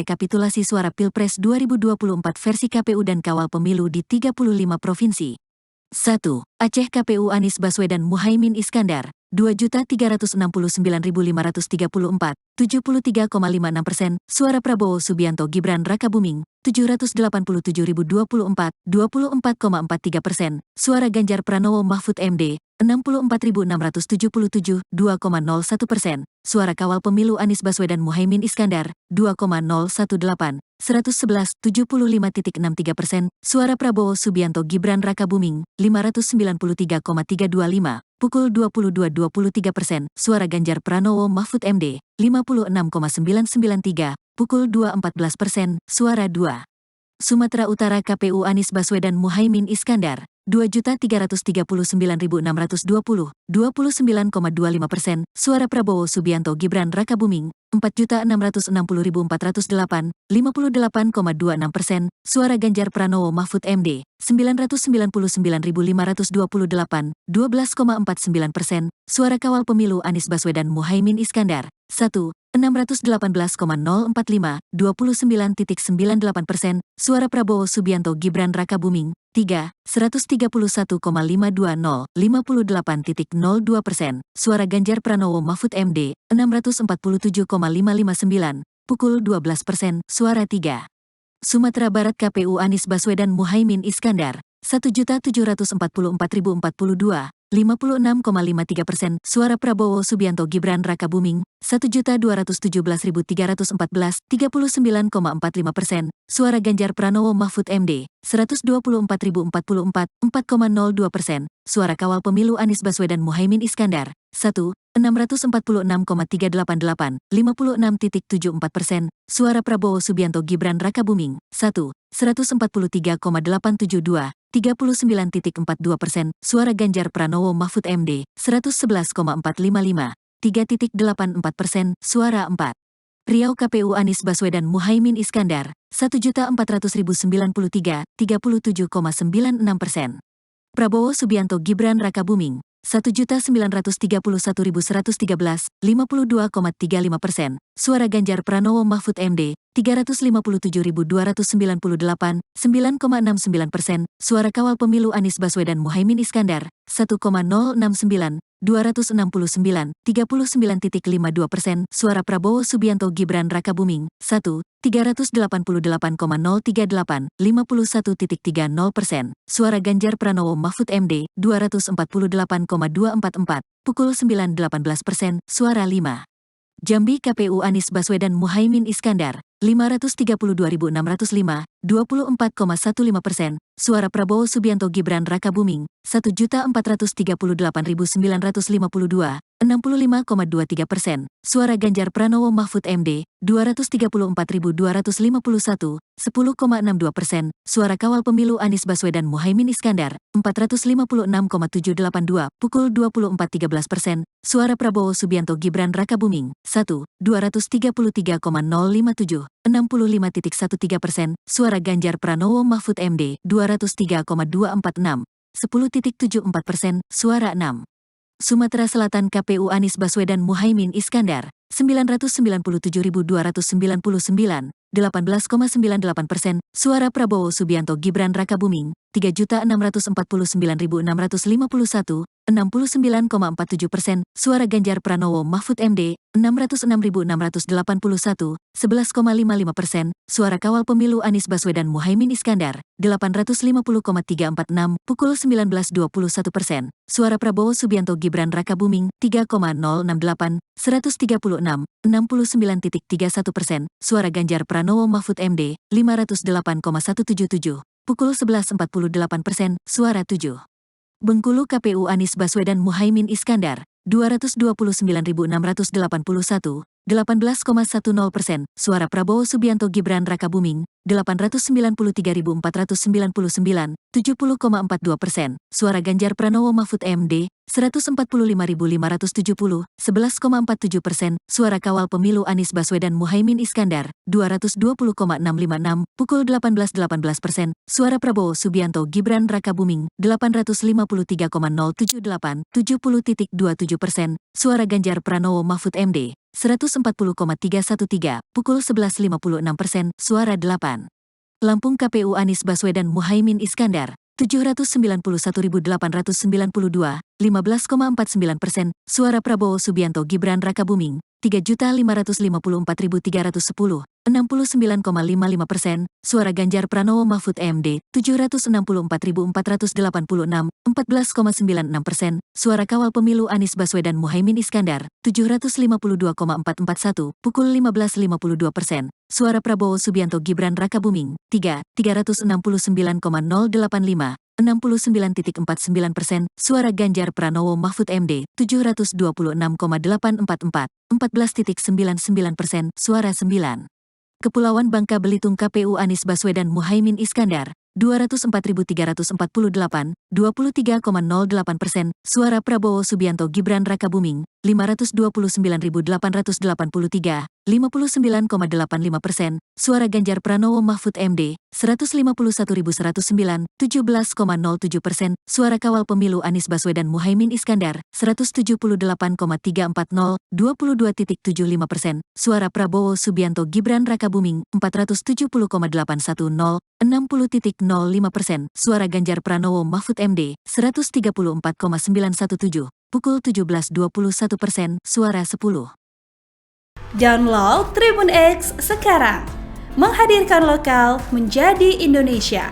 Rekapitulasi suara Pilpres 2024 versi KPU dan Kawal Pemilu di 35 provinsi. 1. Aceh KPU Anies Baswedan Muhaimin Iskandar, 2.369.534, 73,56%, suara Prabowo Subianto Gibran Rakabuming, 787.024, 24,43%, suara Ganjar Pranowo Mahfud MD, 64.677, 2,01%, suara Kawal Pemilu Anies Baswedan Muhaimin Iskandar, 2,018, 111, 75,63%, suara Prabowo Subianto Gibran Rakabuming, 593,325, pukul 22.23%, suara Ganjar Pranowo Mahfud MD, 56,993, pukul 2.14%, suara 2. Sumatera Utara KPU Anies Baswedan Muhaimin Iskandar, 2.339.620, 29,25%, suara Prabowo Subianto Gibran Rakabuming, 4.660.408, 58,26%, suara Ganjar Pranowo Mahfud MD, 999.528, 12,49%, suara Kawal Pemilu Anies Baswedan Muhaimin Iskandar, 1. 618,045, 29,98%, suara Prabowo Subianto Gibran Rakabuming, 3. 131,520, 58,02%, suara Ganjar Pranowo Mahfud MD, 647,559, pukul 12%, suara 3. Sumatera Barat KPU Anies Baswedan Muhaimin Iskandar, 1.744.042, 56,53%, suara Prabowo Subianto Gibran Rakabuming, 1.217.314, 39,45%, suara Ganjar Pranowo Mahfud MD, 124.044, 4,02%, suara Kawal Pemilu Anies Baswedan Muhaimin Iskandar, 1. 646,388, 56,74%, suara Prabowo Subianto Gibran Rakabuming, 1. 143,872, 39,42%, suara Ganjar Pranowo Mahfud MD, 111,455, 3,84%, suara 4. Riau KPU Anies Baswedan Muhaimin Iskandar, 1.400.093, 37,96%. Prabowo Subianto Gibran Rakabuming, 1.931.113, 52,35%, suara Ganjar Pranowo Mahfud MD, 357.298, 9,69%, suara Kawal Pemilu Anies Baswedan Muhaimin Iskandar, 1,069, 269, 39,52%, suara Prabowo Subianto Gibran Rakabuming, 1. 388,038, 51,30%, suara Ganjar Pranowo Mahfud MD, 248,244, pukul 9.18%, suara 5. Jambi KPU Anies Baswedan Muhaimin Iskandar, 532.605, 24,15%, suara Prabowo Subianto Gibran Rakabuming, 1.438.952, 65,23%, suara Ganjar Pranowo Mahfud MD, 234.251, 10,62%, suara Kawal Pemilu Anies Baswedan Muhaimin Iskandar, 456,782, pukul 24.13%, suara Prabowo Subianto Gibran Rakabuming, 1. 233,057, 65,13%, suara Ganjar Pranowo Mahfud MD, 203,246, 10,74%, suara 6. Sumatera Selatan KPU Anies Baswedan Muhaimin Iskandar, 997.299, 18,98%, suara Prabowo Subianto Gibran Rakabuming, 3.649.651, 69,47%, suara Ganjar Pranowo Mahfud MD, 606.681, 11,55%, suara Kawal Pemilu Anies Baswedan Muhaimin Iskandar, 850,346, pukul 19.21%, suara Prabowo Subianto Gibran Rakabuming, 3,068, 136, 69,31%, suara Ganjar Pranowo Mahfud MD, 508,177, pukul 11.48%, suara 7. Bengkulu KPU Anies Baswedan Muhaimin Iskandar, 229.681, 18,10%, suara Prabowo Subianto Gibran Rakabuming, 893.499, 70,42%, suara Ganjar Pranowo Mahfud MD, 145.570, 11,47%, suara kawal pemilu Anies Baswedan Muhaimin Iskandar, 220,656, pukul 18.18%, suara Prabowo Subianto Gibran Rakabuming, 853,078, 70,27%, suara Ganjar Pranowo Mahfud MD, 140,313, pukul 11.56%, suara 8. Lampung KPU Anies Baswedan Muhaimin Iskandar, 791.892, 15,49%, suara Prabowo Subianto Gibran Rakabuming, 3.554.310, 69,55%, suara Ganjar Pranowo Mahfud MD, 764.486, 14,96%, suara kawal pemilu Anies Baswedan Muhaimin Iskandar, 752,441, pukul 15.52%, suara Prabowo Subianto Gibran Rakabuming, 369,085, 69,49%, suara Ganjar Pranowo Mahfud MD, 726,844, 14,99%, suara 9. Kepulauan Bangka Belitung KPU Anies Baswedan Muhaimin Iskandar, 204.348, 23,08%, suara Prabowo Subianto Gibran Rakabuming, 529.883, 59,85%, suara Ganjar Pranowo Mahfud MD, 151.109, 17,07%, suara kawal pemilu Anies Baswedan Muhaimin Iskandar, 178,340, 22,75%, suara Prabowo Subianto Gibran Rakabuming, 470,810, 60,05%, suara Ganjar Pranowo Mahfud MD, 134,917, pukul 17.21%, suara 10. Download Tribun X sekarang, menghadirkan lokal menjadi Indonesia.